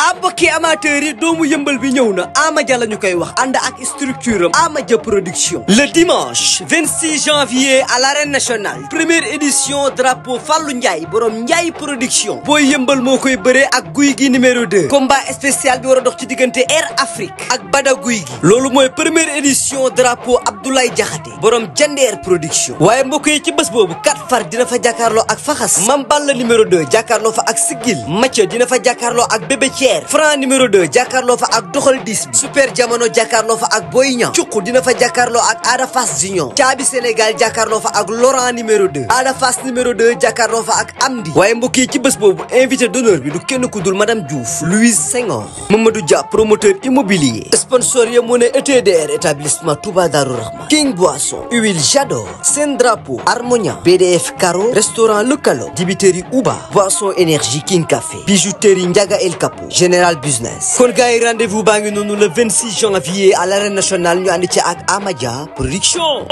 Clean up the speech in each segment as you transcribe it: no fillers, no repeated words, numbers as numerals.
mbokki amateurs yi doomu yëmbal bi ñëw na Ama Dia la ñu koy wax ànd ak structure am Ama Dia production le dimanche 26 janvier à l'arène nationale première édition drapeau Fallou Ndiaye borom Ndiaye production booy yëmbal moo koy bëree ak Guy gi numéro 2 combat spécial bi war a dox ci diggante Air Afrique ak Bada Guy gi loolu mooy première édition drapeau Abdoulaye Diakhaté borom Jandeer production waaye mbokk yi ci bés boobu kat far dina fa jàkkaarloo ak Faxas Mam Balla numéro 2 jàkkaarloo fa ak Sigil Mathieu dina fa jàkkaarloo ak Bébé Thier Franc numéro 2 jàkkaarloo fa ak doxal 10 bi super jamono jàkkaarloo fa ak Boy Niang Cuq dina fa jàkkaarloo ak Ada Fass Junior Caabi Sénégal jàkkaarloo fa ak Laurent numéro 2 Ada Fass numéro 2 jàkkaarloo fa ak Amdi waaye mbokk yi ci bés boobu invité d'honneur bi du kenn ku dul madame Diouf Louise Senghor Mamadou Dia promoteur immobilier sponsor ya mu ne ETDR établissement Touba Darou Rahman King Boisson Huile Jador Sen Drapeau Harmonia BDF Caro restaurant Le Calo dibiterie Uba Boisson énergie King Café bijouterie Ndiaga El Capo Général Business kon gars yi rendez-vous baa ngi noonu le 26 janvier à l'arène nationale ñu ànd ci ak Ama Dia production.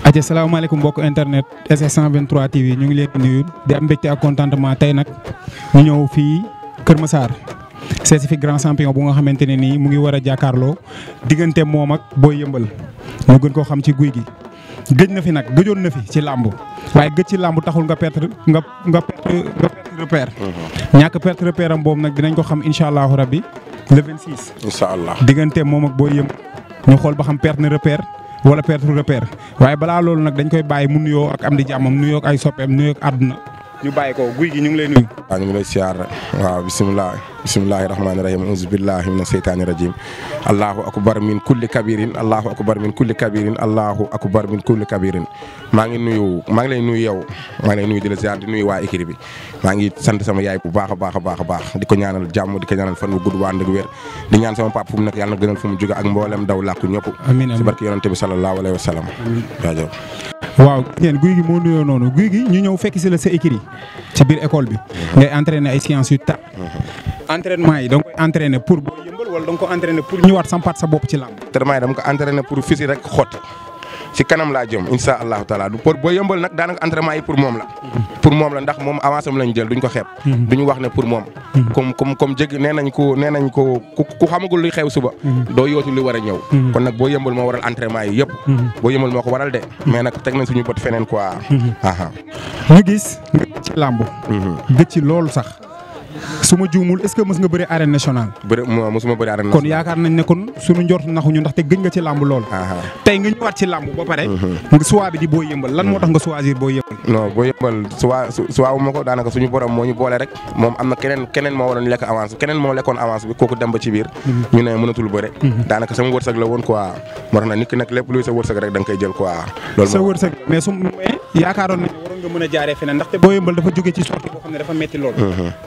aja salaamaaleykum mbokk internet SS123 TV ñu ngi leen di nuyu di am mbégte ak contentement tey nag ñu ñëw fii Kër Massar seesi fi grand champion bu nga xamante ne nii mu ngi war a jàkkaarloo diggante moom ak Boy Yeumbeul ñu gën koo xam ci Guy gi. gëj na fi nag gëjoon na fi ci làmb waaye gëj ci làmb taxul nga perte repère. ñàkk perte repère am boobu nag dinañ ko xam incha allahu rabbi le 26. incha allah diggante moom ak Boy Yeumbeul ñu xool ba xam perte na repère wala perte repère waaye balaa loolu nag dañ koy bàyyi mu nuyoo ak am di jàmmam nuyoo ak ay soppeem nuyoo ak àdduna ñu bàyyi ko Guy gi ñu ngi lay nuyu. waaw ñu ngi lay siyaar waaw bisimilahi rahmaani rahim auzu billahi mina seytaani rajim allahu akbar min kulli kabirin allahu akbar min kulli kabirin allahu akbar min kulli kabirin maa ngi lay nuyu yow maa ngi lay nuyu di la siyaar di nuyu waa équipe bi maa ngi sant sama yaay bu baax a baax a baax a baax di ko ñaanal jàmm di ko ñaanal fan bu gudd waa ànd ak wér di ñaan sama papa fu mu nekk yàlla na gënal fu mu jóge ak mboolem daw làkku ñëpp amiin si barke yonente bi sallallahu alayhi wa sallam jaajëf waaw yéen Guy gi moo nuyoo noonu Guy gi ñu ñëw fekk si la sa écurie ci biir école bi ngay entraîner ay séances yu tar entraînement yi da nga koy entraîner pour Boy Yeumbeul wala da nga ko entraîner pour ñëwaat sampaat sa bopp ci làmb. entraînement yi dama ko entraîner pour fisi rek xotti ci kanam laa jëm insha allahu taala du pour Boy Yeumbeul nag daanaka entraînement yi pour moom la. pour moom la ndax moom avance am lañ jël duñ ko xeeb. duñu wax ne pour moom. comme jéggi nee nañ ko ku xamagul luy xew suba. doo yootu li war a ñëw. kon nag Boy Yeumbeul moo waral entraînement yi yëpp. Boy Yeumbeul moo ko waral de. mais nag teg nañ suñu bët feneen quoi. ñu gis nga ci làmb. gëj ci loolu sax. su ma juumul est-ce que mës nga bëri arène nationale. mosuma bëri arène nationale. kon yaakaar nañ ne kon suñu njort naxuñu ndaxte gëj nga ci làmb lool. tey nga ñëwaat ci làmb ba pare. nga choix bi di Boy Yeumbeul lan moo tax nga choisir Boy Yeumbeul. non Boy Yeumbeul choix wu ma ko daanaka suñu borom moo ñu boole rek moom am na keneen moo waroon lekk avance keneen moo lekkoon avance bi kooku dem ba ci biir. ñu ne mënatul bëre. daanaka sama wërsëg la woon quoi moo tax nag nit ki nag lépp luy sa wërsëg rek da nga koy jël quoi. loolu sa wërsëg mais yaakaaroon nañ waroon nga mën a jaaree feneen ndaxte Boy Yeumbeul dafa jóge ci sortie boo xam ne dafa metti lool.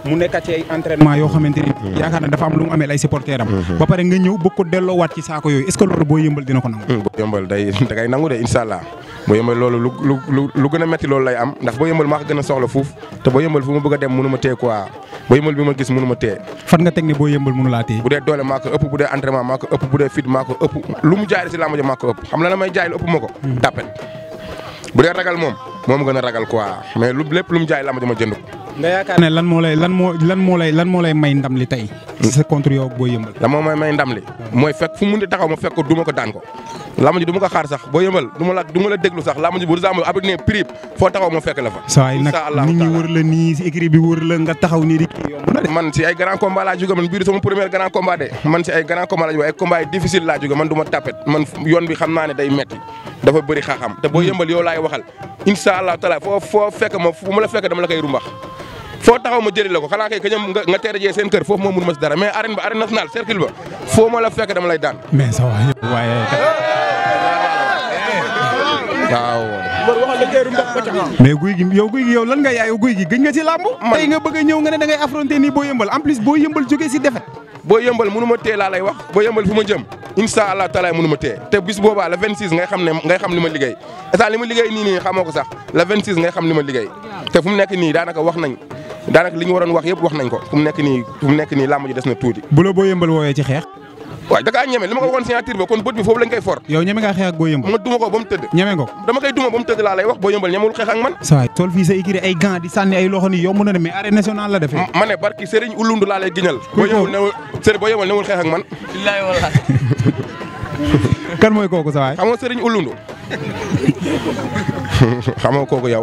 mu nekkat ci ay entraînement yoo xamante ni yaakaar na dafa am lu mu amee ay supporter am ba pare nga ñëw bëgg ko delloowaat ci saako yooyu est-ce que loolu Boy Yeumbeul dina ko nangu. Boy Yeumbeul da ngay nangu de incha allah Boy Yeumbeul loolu lu gën a metti loolu lay am ndax Boy Yeumbeul maa ko gën a soxla fuuf te Boy Yeumbeul fu ma bëgg a dem mënu ma téye quoi Boy Yeumbeul bi ma gis mënu ma téye. fan nga teg ne Boy Yeumbeul mënu laa téye. bu dee doole maa ko ëpp bu dee entraînement maa ko ëpp bu dee fit maa ko ëpp lu mu jaay si làmb ja maa ko ëpp xam la may jaay lu ëpp ma ko tàppet bu dee ragal moom gën a ragal quoi mais lépp lu mu jaay làmb ja ma jënd ko. nga yaakaar ne lan moo lay may ndam li tey. sa contre yow Boy Yeumbeul. la moo may ndam li. mooy fekk fu mu munti taxaw ma fekk ko duma ko daan ko. làmb ji du ma ko xaar sax Boy Yeumbeul du ma la déglu sax làmb ji bu exemple ab ne prix foo taxaw ma fekk la fa. saa yi nag nit ñi wër la nii si écrit bi wër la nga taxaw nii di kii yomb na de. man si ay grand combat laa jóge man bii sama premier grand combat de man si ay grand combat laa jóge ay combat yi difficile laa jóge man du ma tapet man yoon bi xam naa ne day metti dafa bëri xaaxam te Boy Yeumbeul yow laay waxal insha allah taala foo fekk ma fu ma la fekk dama la koy rumbax foo taxaw ma jëli la ko xanaa kay ka ñoom nga teere jee seen kër foofu moo mun ma si dara mais arène nationale cercle ba foo ma la fekk dama lay daan. mais ça va waaye. waaw. mais Guy gi yow lan nga yaayoo Guy gi gëj nga ci làmb. tey nga bëgg a ñëw nga ne da ngay affronter nii Boy Yeumbeul en plus Boy Yeumbeul jógee si défaite. Boy Yeumbeul mënu ma téye laa lay wax Boy Yeumbeul fu ma jëm insha allah taala mënu ma téye te bis boobaa le 26 ngay xam li ma liggéey état li ma liggéey nii xamoo ko sax le 26 ngay xam li ma liggéey te fu mu nekk nii daanaka wax nañ daanaka li ñu waroon wax yëpp wax nañ ko fu mu nekk nii làmb ji des na tuuti. bu la Boy Yeumbeul woowee ci xeex. waaw da kaa ñeme li ma ko waxoon signature ba kon bët bi foofu lañ koy for. yow ñeme ngaa xeex ak Boy Yeumbeul. ma duma ko ba mu tëdd. ñeme nga ko. dama koy duma ba mu tëdd laa lay wax Boy Yeumbeul ñemewul xeex ak man. saa waay tool fii sa écurie ay gants di sànni ay loxo ni yomb na ne mais arène nationale la defee. ma ne barki Serigne Ulundu laa lay giñal. Boy Yeumbeul newul xeex ak man. billahi wallahi. kan mooy kooku sa waay. xam nga Serigne Ulundu. xam nga kooku yow.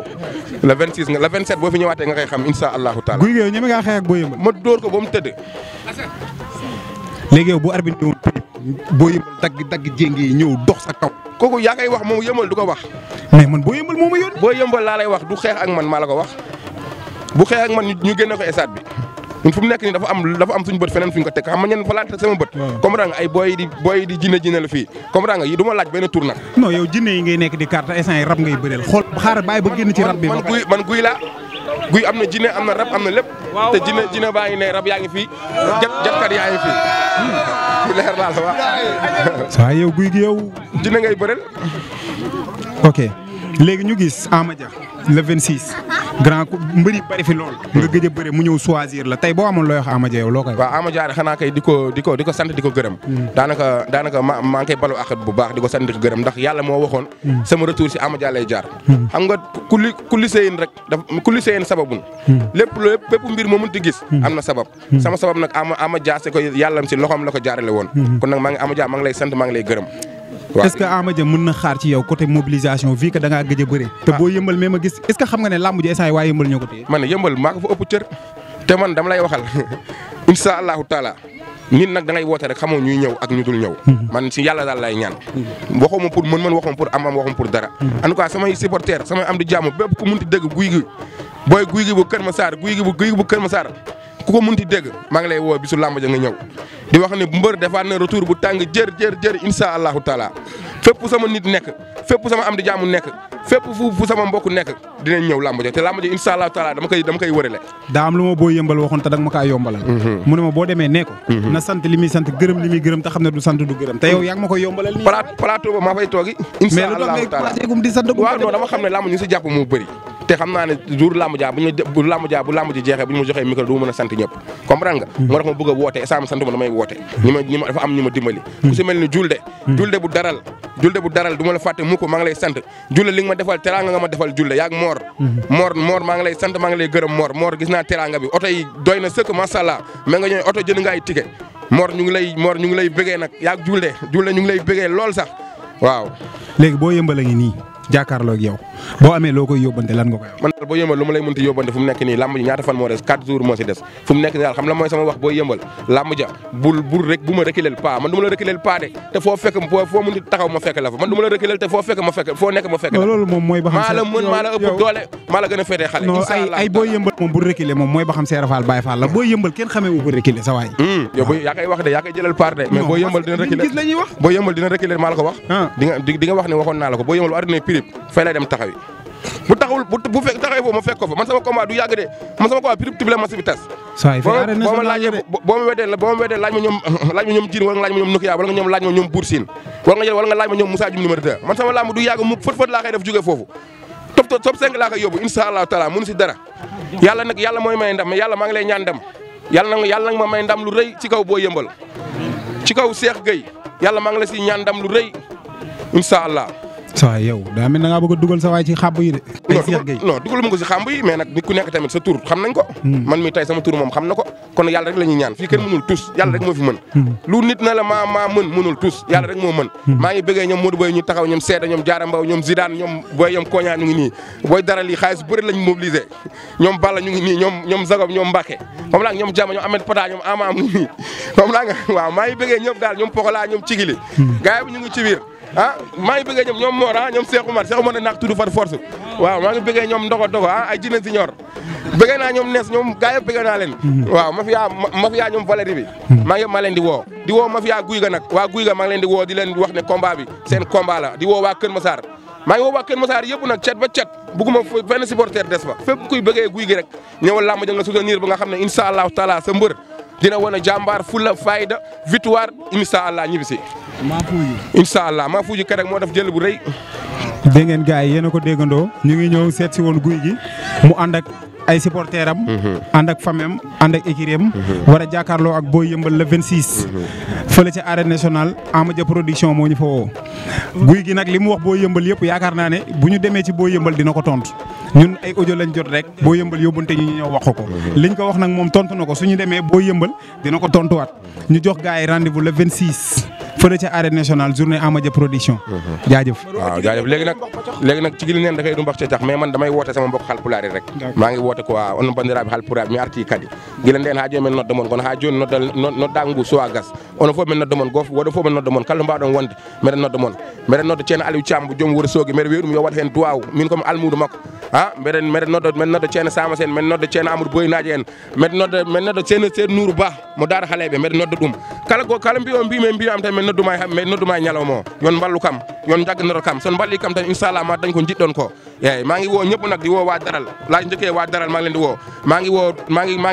le 26 nga le 27 boo fi ñëwaatee nga koy xam incha allahu taala. guy gi yow ñeme ngaa xeex ak Boy Yeumbeul. ma dóor ko ba mu tëdd. léegi yow bu arbitre ñëwoon Boy Yeumbeul dagg jéngi yi ñëw dox sa kaw. kooku yaa koy wax moom Yeumbeul du ko wax. mais man Boy Yeumbeul moo ma yónni. Boy Yeumbeul laa lay wax du xeex ak man maa la ko wax. bu xeex ak man ñu génne ko stade bi. ñun fu mu nekk nii dafa am suñu bët feneen fu ñu ko teg xam nga ñenn fa laata sama bët. comprendre nga ay booy di jinne la fii comprendre nga yi du ma laaj benn tour nag. non yow jinne yi ngay nekk di carte instant yi rab ngay bëreel xool xaaral bàyyi ba génn ci rab bi. man guy laa guy am na jinne am na rab am na lépp. te jinne baa ngi ne rab yaa ngi fii jatkat yaa ngi fii. bu leer laa la wax. saa yow guy gi yow. jinne ngay bëreel. ok léegi ñu gis Ama Dia le 26 grand mbëri bari fi lool. nga gëj a bëre mu ñëw choisir la tey boo amoon looy wax Ama Dia yow loo koy wax. waaw Ama Dia xanaa kay di ko sant di ko gërëm. daanaka maa ngi koy balu àq bu baax di ko sant di ko gërëm ndax yàlla moo waxoon. sama retour si Ama Dia lay jaar. xam nga ku liseyin rek ku liseyin sababun. lépp mbir moo mënti gis. am na sabab. sama sabab nag Ama Dia se ko yàllam si loxoom la ko jaarale woon. kon nag Ama Dia maa ngi lay sant maa ngi lay gërëm. est-ce que Ama Dia mën na xaar ci yow côté mobilisation vu que da ngaa gëj a bëre. te Boy Yeumbeul même a gis est-ce que xam nga ne làmb ji instant yi waa Yeumbeul ñoo ko téye. man ne Yeumbeul maa ko fa ëpp cër te man dama lay waxal incha allahu taala nit nag da ngay woote rek xamoo ñuy ñëw ak ñu dul ñëw. man si yàlla daal lay ñaan. waxuma pour mën waxuma pour am waxuma pour dara. en tout cas samay supporters samay am di jàmm bépp ku munti dégg guy gi booy guy gi bu Kër Massar guy gi bu Kër Massar ku ko munti dégg maa ngi lay woo bisu làmb ja nga ñëw di wax ne mbër defaat na retour bu tàng jër incha allahu taala fépp sama nit nekk fépp sama am di jaamu nekk fépp fu sama mbokk nekk dinañ ñëw làmb ja te làmb ja incha allahu taala dama koy wërale. daa am lu ma Boy Yeumbeul waxoon te danga ma kaa yombalal. mu ne ma boo demee nee ko. na sant li muy sant gërëm li muy gërëm te xam ne du sant du gërëm te yow yaa ngi ma koy yombalal nii. plateau ba maa fay toogi. incha allahu taala waaw non dama xam ne làmb ñu si jàpp moo bëri. te xam naa ne jour làmb ja bu làmb ji jeexee bu ñu ma joxee micro du ma mën a sant ñëpp comprendre nga. moo tax ma bëgg a woote et sama sant ma damay woote. ñi ma dafa am ñu ma dimbali. ku si mel ni julde bu daral du ma la fàtte mu ko maa ngi lay sant julde li nga ma defal teraanga nga ma defal julde yaag moor maa ngi lay sant maa ngi lay gërëm moor gis naa teraanga bi oto yi doy na sëkk macha allah mais nga ñëw oto jënd nga ay ticket moor ñu ngi lay bëggee nag yaag julde ñu ngi lay bëggee lool sax waaw. léegi Boy Yeumbeul a ngi nii jàkkaarloo ak yow boo amee loo koy yóbbante lan nga koy wax. man daal Boy Yeumbeul lu ma lay mënti yóbbante fu mu nekk nii làmb ji ñaata fan moo des 4 jours moo si des fu mu nekk nii daal xam la mooy sama wax Boy Yeumbeul làmb ja bu ma reculer pas man du ma la reculer pas de te foo fekk foo mënti taxaw ma fekk la fa man du ma la reculer te foo nekk ma fekk la. loolu moom mooy ba xam maa la mën maa la ëpp doole maa la gën a féetee xale. non ay Boy Yeumbeul moom bu reculer moom mooy ba xam Seera Fall Baye Fall la Boy Yeumbeul kenn xamee wu ko reculer sa waay. yow yaa koy wax de yaa koy jëlal part de mais Boy Yeumbeul dina reculer Boy Yeumbeul dina reculer maa la ko wax di nga wax ne waxoon naa la ko Boy Yeumbeul bu àdduna pirip fay lay dem taxawi bu taxawul bu fekk taxawee foofu ma fekk ko fa man sama combat du yàgg de man sama combat pirip tibile ma si bi tas boo ma weddee laaj ma ñoom jiir wala nga laaj ma ñoom Nokia wala nga laaj ma ñoom Bour Sine wala nga laaj ma ñoom Moussa Dioum numéro 2 man sama lamb du yàgg mu fët laa koy def jógee foofu top 5 laa koy yóbbu insha allahu taala mënu si dara yàlla mooy may ndam mais yàlla maa ngi lay ñaan ndam yàlla nag ma may ndam lu rëy ci kaw Boy Yeumbeul ci kaw Cheikh Gueye yàlla maa ngi la si ñaan ndam lu rëy insha allah. saa yow daa mel na ngaa bëgg a dugal sa waay ci xàmb yi de. non dugal ma ko si xàmb yi mais nag nit ku nekk tamit sa tur xam nañ ko. man mi tey sama tur moom xam na ko kon yàlla rek la ñuy ñaan fii kenn mënul tus yàlla rek moo fi mën. lu nit na la maa mën mënul tus yàlla rek moo mën. maa ngi bëggee ñoom Modou Boy ñu taxaw ñoom Seeda ñoom Diarra Mbaw ñoom Zidane ñoom Boy ñoom Koña ñu ngi nii booy dara lii xaalis bëri lañ mobilisé ñoom Balla ñu ngi nii ñoom Zagob ñoom Mbacke moom laa ñoom Jama ñoom Ahmed Pata ñoom Ama am ngi nii moom laa nga waaw maa ngi bëggee ñëpp daal ñoom Pokola ñoom Cigili gaay bi ñu ngi ci biir maa ngi bëggee ñoom Mor ñoom Cheikh Oumar na naak tudd far force waaw maa ngi bëggee ñoom ndogo ay jinne siñor bëggee naa ñoom nees ñoom gaay yëpp bëggee naa leen waaw mafia ñoom Valérie bi maa ngi maa leen di woo mafia guy ga nag waa guy ga maa ngi leen di woo di leen wax ne combat bi seen combat la di woo waa Kër Massar maa ngi woo waa Kër Massar yëpp nag cet ba cet bugguma benn supporter des fa fépp kuy bëggee guy gi rek ñëwal làmb ja nga soutenir ba nga xam ne insha allahu taala sa mbër dina wane jàmbaar fulla fayda victoire insha allah ñibbisi incha allah maa fuuji kerek moo def jël bu rëy. dégg ngeen gars yi yéen a ko déggandoo ñu ngi ñëw seet si woon guy gi mu ànd ak ay supporters am. ànd ak famem ànd ak écurie am war a jàkkaarloo ak Boy Yeumbeul le 26. fële ca arène nationale Ama Dia production moo ñu fa woo. guy gi nag li mu wax boo yëmbal yëpp yaakaar naa ne bu ñu demee ci boo yëmbal dina ko tontu ñun ay audio lañ jot rek boo yëmbal yóbbante ñu ñëw wax ko. liñ ko wax nag moom tontu na ko suñu demee boo yëmbal dina ko tontuwaat ñu jox gars yi rendez-vous le 26 fële ca arène nationale journée Ama Dia production. jaajëf. waaw jaajëf léegi nag ci gili neen da koy du mbax ca cax mais man damay woote sama mbokk Haalpulaar rek maa ngi woote quoi on bandiraɓe Haalpulaar mi arti kadi gila nden ha joni men nodda mon kono ha joni nodda ngu sowa gas ono fof men nodda mon gof woɗo fof men nodda mon kala mbaɗon wonde mbeɗen nodda mon mbeɗen nodda ceerno Aliou Thiam mo joom Wourossogui mbeɗa wiya ɗum yo waɗ hen duwaw min komi almudo makko mbeɗen nodda ceerno Sama Sène mbeɗen nodda ceerno Amadou Boynaji en mbeɗen nodda ceerno Nourou Ba mo Daara Haleɓe mbeɗen nodda ɗum kala mbiyam tan min nodduma e ñalawma o yon ballu kam yon jagganoro kam son balli kam tan inchallah ma dañ ko jiɗɗon ko eyyi maa ngi woo ñëpp nag di woo waa daral laaj njëkkee waa daral maa ngi leen di woo maa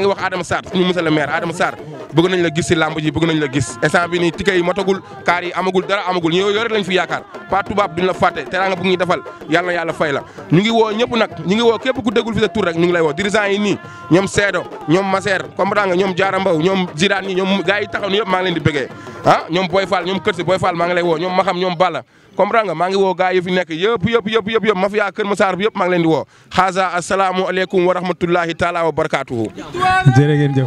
ngi wax Adama Sarr suñu monsieur le maire Adama Sarr bëgg nañ la gis si lamb ji bëgg nañ la gis instant bi nii ticket yi motagul kaar yi amagul dara amagul ñu yore lañ fi yaakaar pas tubaab duñ la fàtte teraanga bëgg ñu defal yàlla na yàlla fay la ñu ngi woo ñëpp nag ñu ngi woo képp ku déggul fi sa tur rek ñu ngi lay woo dirigeant yi nii ñoom Seedo ñoom Maser comprendre nga ñoom Diarra Mbow ñoom Zidane ñi ñoom gars yi taxaw ni yëpp maa ngi leen di bëggee ñoom Boy Fall ñoom Kër Si Boy Fall maa ngi lay woo ñoom Maxam ñoom Balla comprendre nga maa ngi woo gars yi fi nekk yëpp mafia Kër Massar bi yëpp maa ngi leen di woo xaasa asalaamu aleykum wa rahmatullahi taala wa barakatuhu jërë ngeen jëf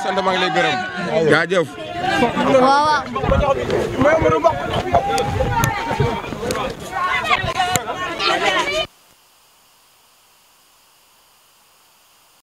sant maa ngi lay gërëm jaajëf waaw